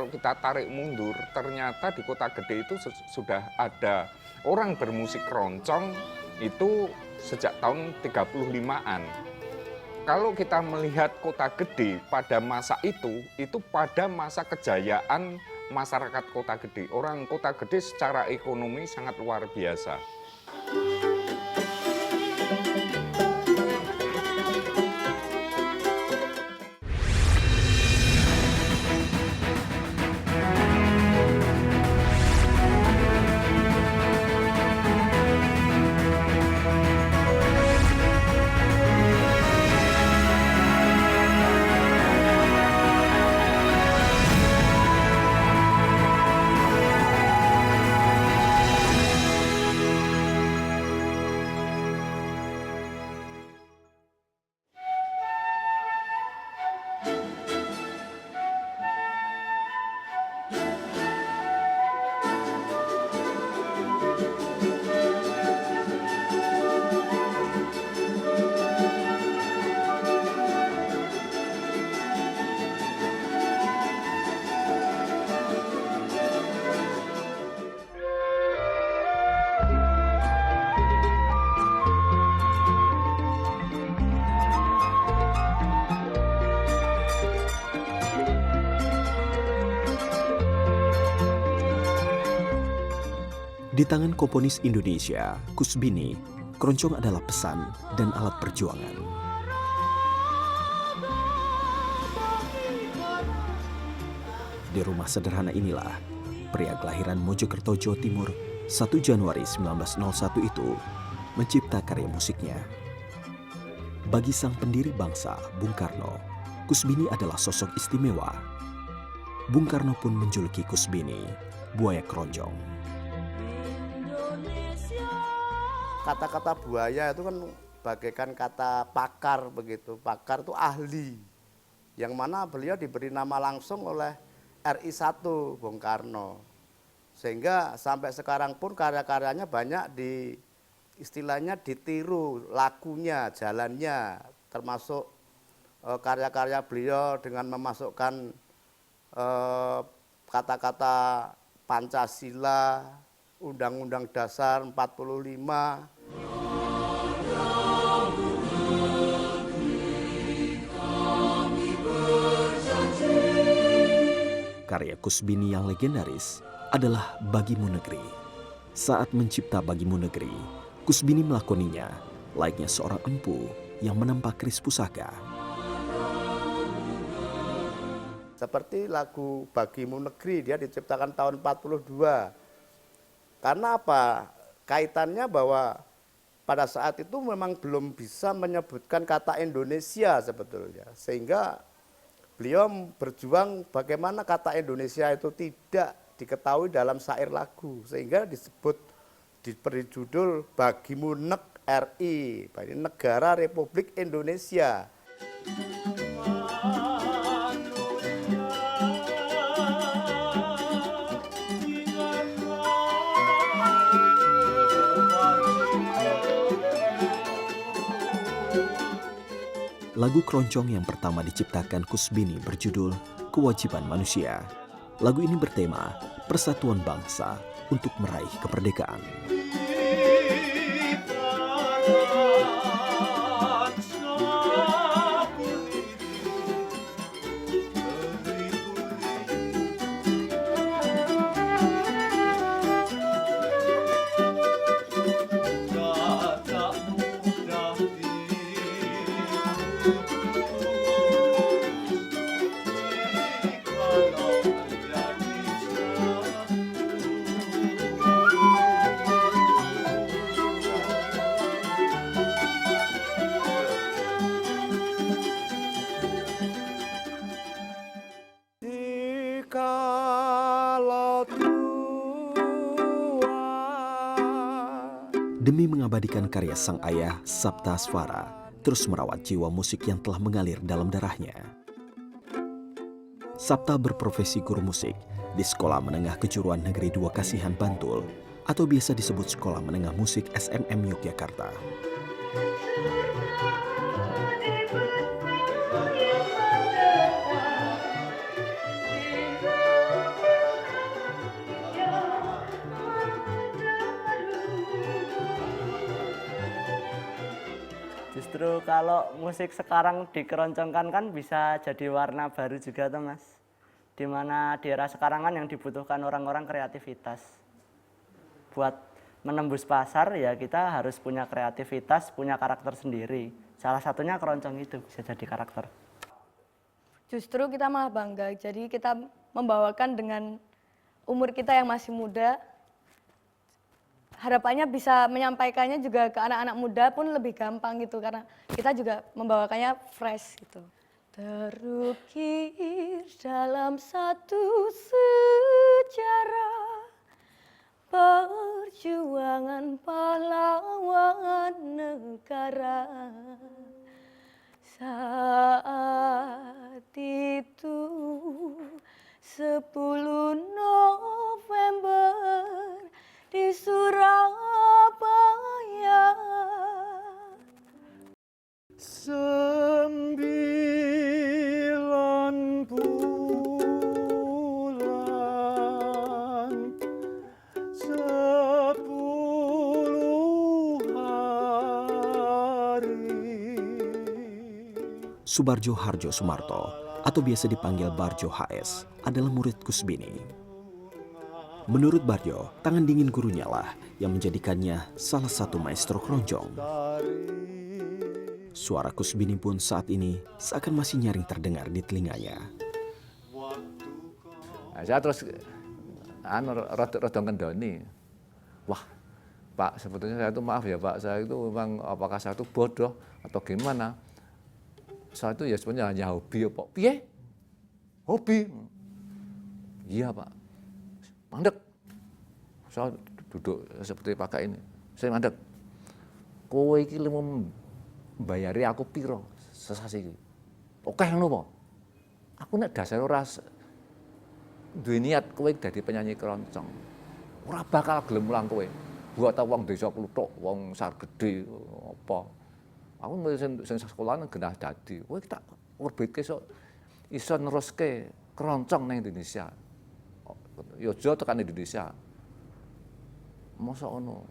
kalau kita tarik mundur, ternyata di kota gede itu sudah ada orang bermusik keroncong itu sejak tahun 35-an. Kalau kita melihat kota gede pada masa itu pada masa kejayaan masyarakat kota gede. Orang kota gede secara ekonomi sangat luar biasa. Di tangan komponis Indonesia, Kusbini, keroncong adalah pesan dan alat perjuangan. Di rumah sederhana inilah, pria kelahiran Mojokerto, Jawa Timur, 1 Januari 1901 itu mencipta karya musiknya. Bagi sang pendiri bangsa, Bung Karno, Kusbini adalah sosok istimewa. Bung Karno pun menjuluki Kusbini, buaya keroncong. Kata-kata buaya itu kan bagaikan kata pakar begitu. Pakar itu ahli. Yang mana beliau diberi nama langsung oleh RI 1 Bung Karno. Sehingga sampai sekarang pun karya-karyanya banyak istilahnya ditiru, lagunya, jalannya, termasuk karya-karya beliau dengan memasukkan kata-kata Pancasila, Undang-Undang Dasar 45. Karya Kusbini yang legendaris adalah Bagimu Negeri. Saat mencipta Bagimu Negeri, Kusbini melakoninya layaknya seorang empu yang menempa keris pusaka. Seperti lagu Bagimu Negeri, dia diciptakan tahun 42. Karena apa? Kaitannya bahwa pada saat itu memang belum bisa menyebutkan kata Indonesia sebetulnya. Sehingga beliau berjuang bagaimana kata Indonesia itu tidak diketahui dalam syair lagu. Sehingga diberi judul Bagimu Nek RI, Negara Republik Indonesia. Lagu keroncong yang pertama diciptakan Kusbini berjudul Kewajiban Manusia. Lagu ini bertema persatuan bangsa untuk meraih kemerdekaan. Demi mengabadikan karya sang ayah, Sapta Asfara, terus merawat jiwa musik yang telah mengalir dalam darahnya. Sapta berprofesi guru musik di Sekolah Menengah Kejuruan Negeri 2 Kasihan Bantul, atau biasa disebut Sekolah Menengah Musik SMM Yogyakarta. justru kalau musik sekarang dikeroncongkan kan bisa jadi warna baru juga tuh Mas. Dimana di era sekarang kan yang dibutuhkan orang-orang kreativitas. Buat menembus pasar ya kita harus punya kreativitas, punya karakter sendiri. Salah satunya keroncong itu bisa jadi karakter. Justru kita malah bangga, jadi kita membawakan dengan umur kita yang masih muda. Harapannya bisa menyampaikannya juga ke anak-anak muda pun lebih gampang gitu, karena kita juga membawakannya fresh gitu. Terukir dalam satu sejarah perjuangan pahlawan negara. Saat itu 10 November di Surabaya. 9 bulan 10 hari. Subarjo Harjo Sumarto atau biasa dipanggil Barjo HS adalah murid Kusbini. Menurut Barjo, tangan dingin gurunya lah yang menjadikannya salah satu maestro keroncong. Suara Kusbini pun saat ini seakan masih nyaring terdengar di telinganya. Nah, saya terus rada ngendoni. Wah, Pak, sebetulnya saya itu maaf ya Pak, saya itu memang apakah saya itu bodoh atau gimana? Saya itu ya sebenarnya hanya hobi ya Pak. Piye? Hobi? Iya Pak. Mandek. Saya duduk seperti pakai ini. Saya mandek. Kowe iki lemu mbayari aku piro sesasi iki? Oke ngono po. Aku nek dasar ora duwe niat kowe dadi penyanyi keroncong. Ora bakal gelem mulang kowe. Buat ta wong desa Kluthuk, wong Sargede apa. Aku sing sekolahan genah dadi. Kowe tak orbitke iso neruske keroncong nang Indonesia. Yojo tekan Indonesia. Masa ono.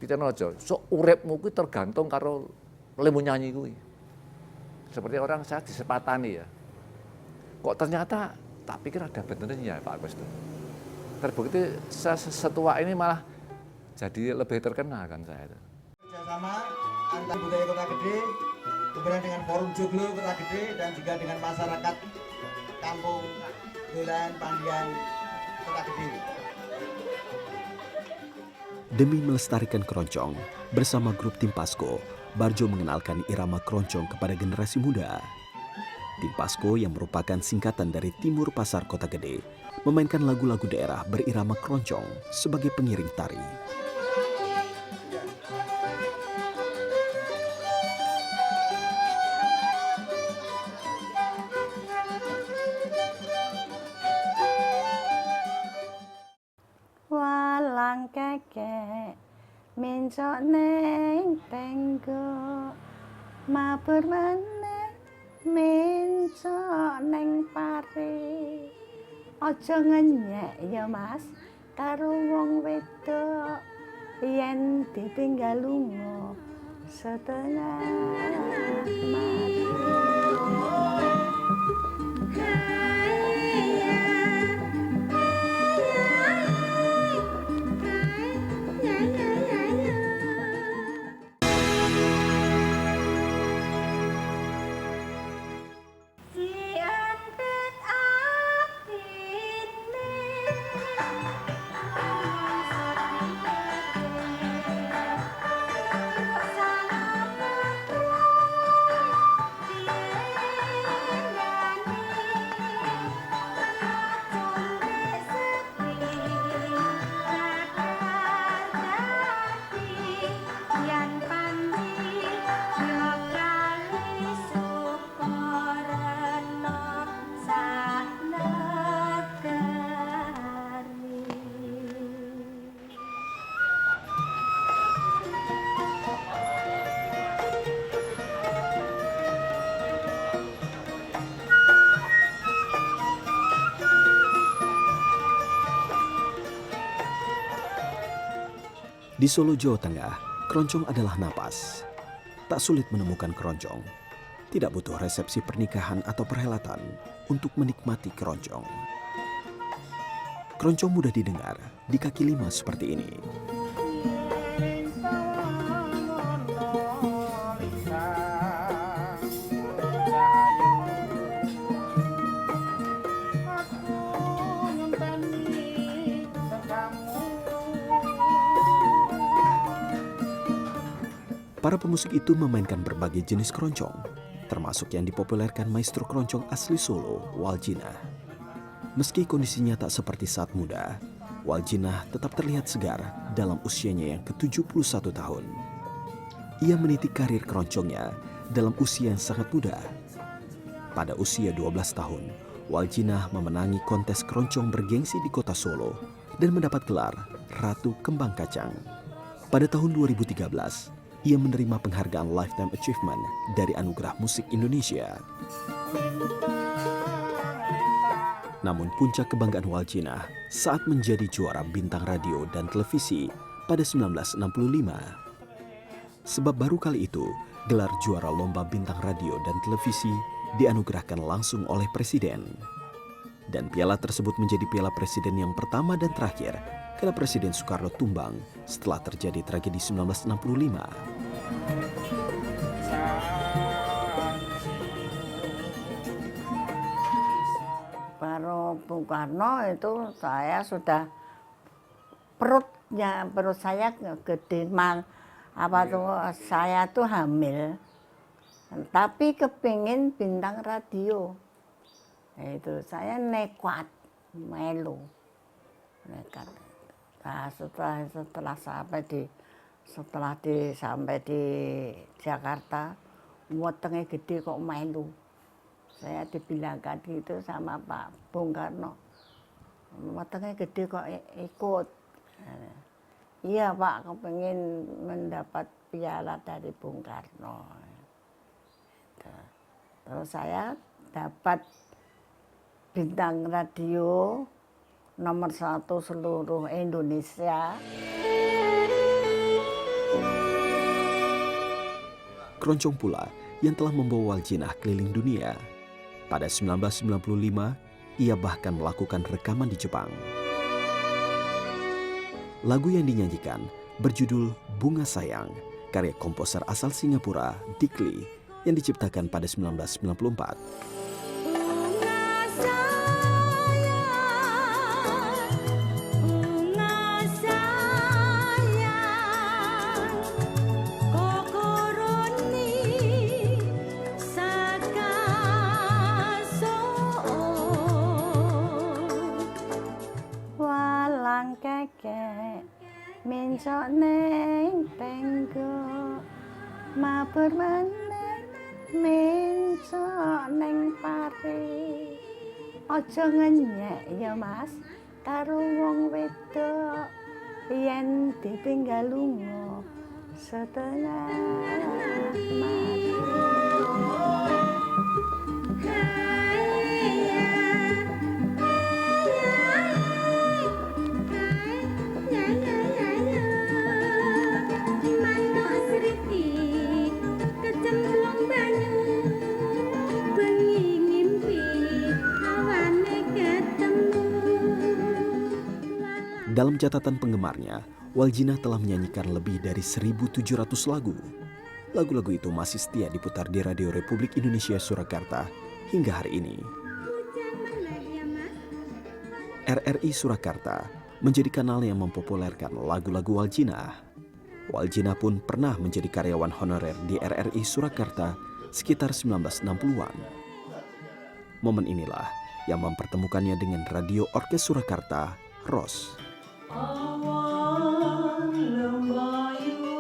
Pitene aja, sok uripmu kuwi tergantung karo lemu nyanyi kuwi. Seperti orang saya disepatani ya. Kok ternyata tak pikir ada benernya Pak Agus itu. Terbukti setua ini malah jadi lebih terkenal kan saya itu. Kerjasama antar budaya Kota Gede, kemudian dengan Forum Joglo Kota Gede dan juga dengan masyarakat Kampung Dolan Pandian Kota Gede. Demi melestarikan keroncong, bersama grup Tim Pasko, Barjo mengenalkan irama keroncong kepada generasi muda. Tim Pasko yang merupakan singkatan dari Timur Pasar Kota Gede, memainkan lagu-lagu daerah berirama keroncong sebagai pengiring tari. Walang kekek mencok neng tenggo mabur meneh mencok neng pare aja ngenyek ya Mas karo wong wedok yen ditinggal lunga setengah mati. Di Solo, Jawa Tengah, keroncong adalah napas. Tak sulit menemukan keroncong. Tidak butuh resepsi pernikahan atau perhelatan untuk menikmati keroncong. Keroncong mudah didengar di kaki lima seperti ini. Para pemusik itu memainkan berbagai jenis keroncong, termasuk yang dipopulerkan maestro keroncong asli Solo, Waljina. Meski kondisinya tak seperti saat muda, Waljina tetap terlihat segar dalam usianya yang ke-71 tahun. Ia meniti karir keroncongnya dalam usia yang sangat muda. Pada usia 12 tahun, Waljina memenangi kontes keroncong bergengsi di kota Solo dan mendapat gelar Ratu Kembang Kacang. Pada tahun 2013, ia menerima penghargaan Lifetime Achievement dari Anugerah Musik Indonesia. Namun puncak kebanggaan Waljina saat menjadi juara bintang radio dan televisi pada 1965. Sebab baru kali itu, gelar juara lomba bintang radio dan televisi dianugerahkan langsung oleh Presiden. Dan piala tersebut menjadi piala Presiden yang pertama dan terakhir kala Presiden Soekarno tumbang setelah terjadi tragedi 1965. Baru Bung Karno itu saya sudah perut saya gede, saya tuh hamil, tapi kepingin bintang radio. Itu saya nekat melu, nekat. Nah, setelah sampai di Jakarta, wetenge gede kok melu. Saya dibilangkan gitu sama Pak Bung Karno, wetenge gede kok ikut. Iya Pak, kepengen mendapat piala dari Bung Karno. Terus saya dapat bintang radio nomor 1 seluruh Indonesia. Keroncong pula yang telah membawa Waljina keliling dunia. Pada 1995, ia bahkan melakukan rekaman di Jepang. Lagu yang dinyanyikan berjudul Bunga Sayang, karya komposer asal Singapura, Dick Lee, yang diciptakan pada 1994. Mencok neng tenggo mabur meneh mencok neng pare aja ngenyek ya Mas karo wong wedok yen ditinggal lunga setengah mati. Dalam catatan penggemarnya, Waljina telah menyanyikan lebih dari 1.700 lagu. Lagu-lagu itu masih setia diputar di Radio Republik Indonesia Surakarta hingga hari ini. RRI Surakarta menjadi kanal yang mempopulerkan lagu-lagu Waljina. Waljina pun pernah menjadi karyawan honorer di RRI Surakarta sekitar 1960-an. Momen inilah yang mempertemukannya dengan Radio Orkes Surakarta, ROS. Awan lembayu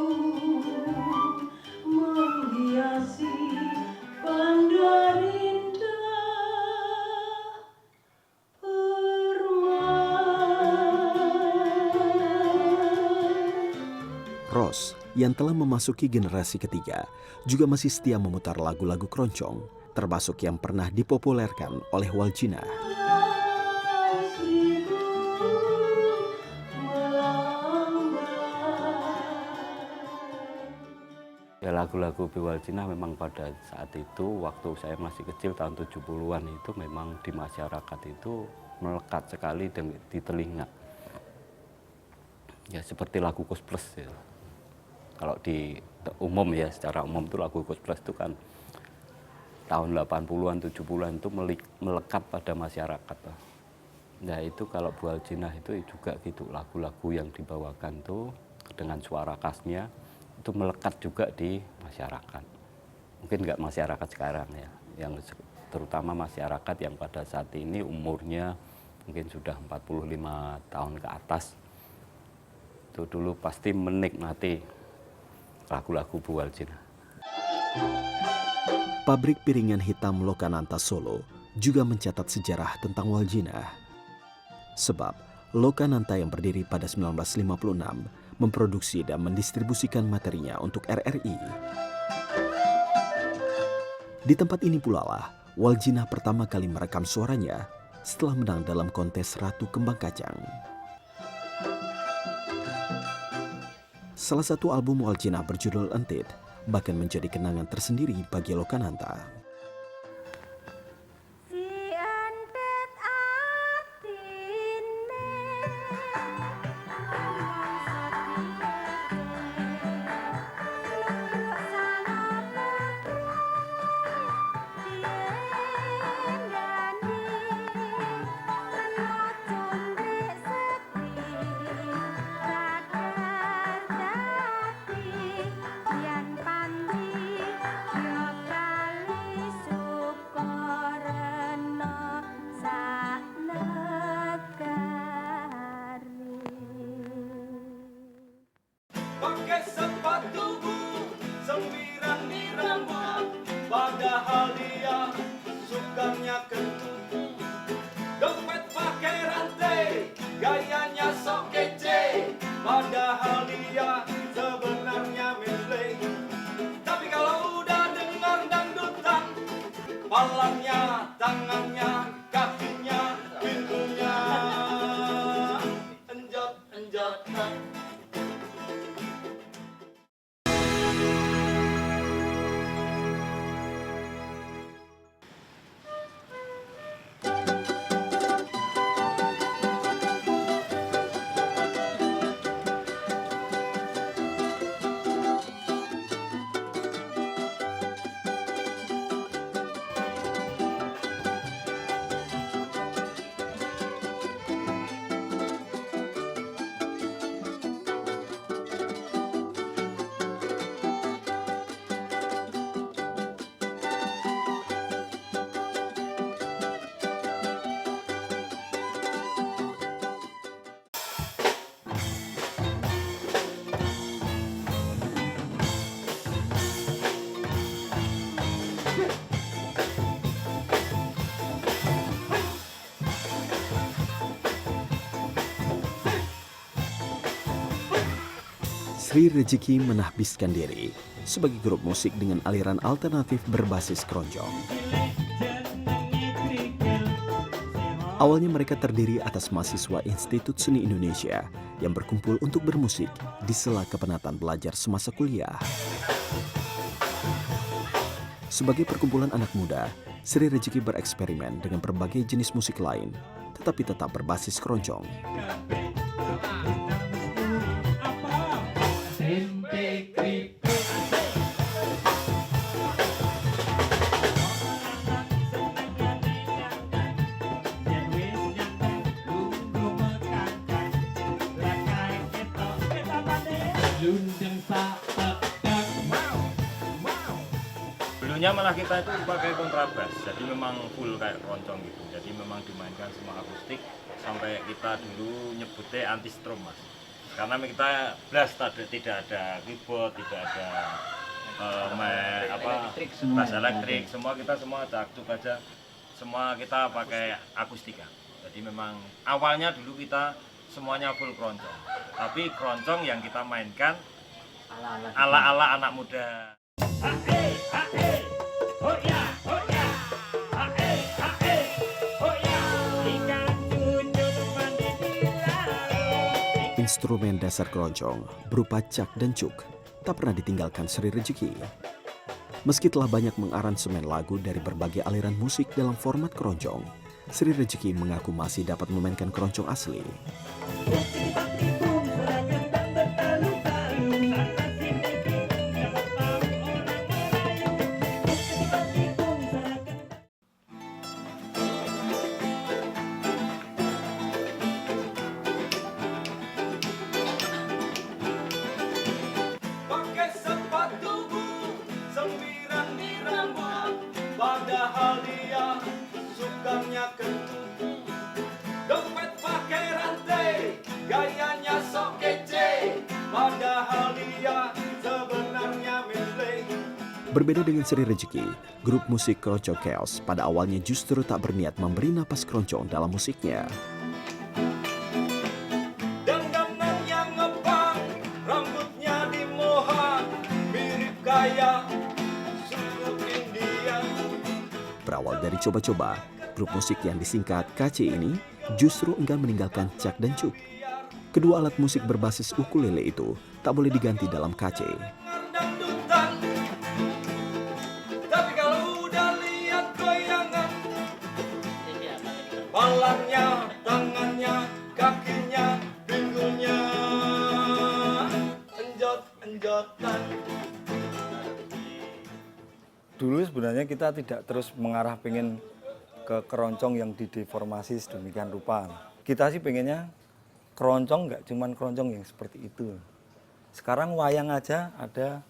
menghiasi Pandarinda ROS yang telah memasuki generasi ketiga juga masih setia memutar lagu-lagu keroncong, termasuk yang pernah dipopulerkan oleh Waljina. Ya Ya lagu-lagu Biwaljina memang pada saat itu waktu saya masih kecil tahun 70-an itu memang di masyarakat itu melekat sekali di telinga. Ya seperti lagu Kus Plus ya. Kalau di umum ya, secara umum itu lagu Kus Plus itu kan tahun 80-an, 70-an itu melekat pada masyarakat. Nah itu kalau Biwaljina itu juga gitu, lagu-lagu yang dibawakan tuh dengan suara khasnya itu melekat juga di masyarakat. Mungkin nggak masyarakat sekarang ya, yang terutama masyarakat yang pada saat ini umurnya mungkin sudah 45 tahun ke atas. Itu dulu pasti menikmati lagu-lagu Biwaljina. Pabrik piringan hitam Lokananta Solo juga mencatat sejarah tentang Waljina. Sebab Lokananta yang berdiri pada 1956 memproduksi dan mendistribusikan materinya untuk RRI. Di tempat ini pula lah Waljina pertama kali merekam suaranya setelah menang dalam kontes Ratu Kembang Kacang. Salah satu album Waljina berjudul Entit bahkan menjadi kenangan tersendiri bagi Lokananta. Pakai sepatumu sembilan di rambut, padahal dia sukanya kentut. Dompet pakai rantai, gayanya sok kece, padahal dia sebenarnya milik. Tapi kalau udah dengar dangdutan, palanya, tangannya, kakinya, pintunya enjot-enjotan. Sri Rejeki menahbiskan diri sebagai grup musik dengan aliran alternatif berbasis keroncong. Awalnya mereka terdiri atas mahasiswa Institut Seni Indonesia yang berkumpul untuk bermusik di sela kepenatan belajar semasa kuliah. Sebagai perkumpulan anak muda, Sri Rejeki bereksperimen dengan berbagai jenis musik lain, tetapi tetap berbasis keroncong. Dulunya malah kita itu pakai kontrabas, jadi memang full kayak keroncong gitu. Jadi memang dimainkan semua akustik sampai kita dulu nyebutnya anti strum mas. Karena kita blast tidak ada keyboard, tidak ada bass elektrik, semua kita semua cakcuk aja, semua kita pakai akustika. Jadi memang awalnya dulu kita semuanya full keroncong, tapi keroncong yang kita mainkan ala-ala anak muda. Instrumen dasar keroncong berupa cak dan cuk tak pernah ditinggalkan Sri Rejeki. Meski telah banyak mengaransemen lagu dari berbagai aliran musik dalam format keroncong, Sri Rejeki mengaku masih dapat memainkan keroncong asli. Pakai sepatu sembiran di rambut, padahal dia sukanya ketutup. Dompet pakai rantai, gayanya sok kece, padahal dia sebenarnya milik. Berbeda dengan Sri Rejeki, grup musik Keroncong Chaos pada awalnya justru tak berniat memberi napas keroncong dalam musiknya. Dandanannya ngebang, rambutnya dimohak, mirip kayak suku India. Berawal dari coba-coba, grup musik yang disingkat KC ini justru enggan meninggalkan cak dan cuk. Kedua alat musik berbasis ukulele itu tak boleh diganti dalam KC. Dangdutan. Tapi kalau udah lihat goyangan, palanya, tangannya, kakinya, pinggulnya, enjot-enjotan. Dulu sebenarnya kita tidak terus mengarah pengen ke keroncong yang dideformasi sedemikian rupa. Kita sih pengennya keroncong nggak cuman keroncong yang seperti itu. Sekarang wayang aja ada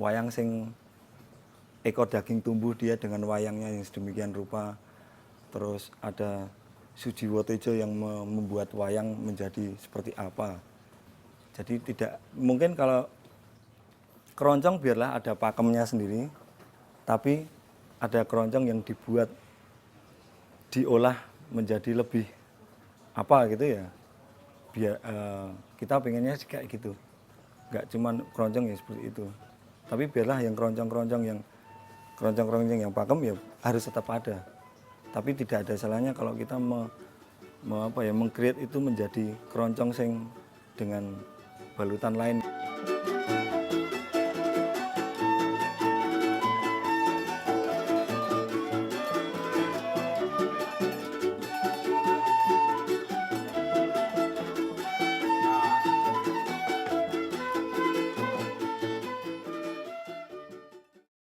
wayang sing ekor daging tumbuh dia dengan wayangnya yang sedemikian rupa. Terus ada Sujiwo Tejo yang membuat wayang menjadi seperti apa. Jadi tidak mungkin kalau keroncong biarlah ada pakemnya sendiri, tapi ada keroncong yang dibuat, diolah menjadi lebih apa gitu ya. Biar kita pengennya kayak gitu, nggak cuman keroncong yang seperti itu. Tapi biarlah yang keroncong-keroncong yang pakem ya harus tetap ada. Tapi tidak ada salahnya kalau kita meng-create itu menjadi keroncong sing dengan balutan lain.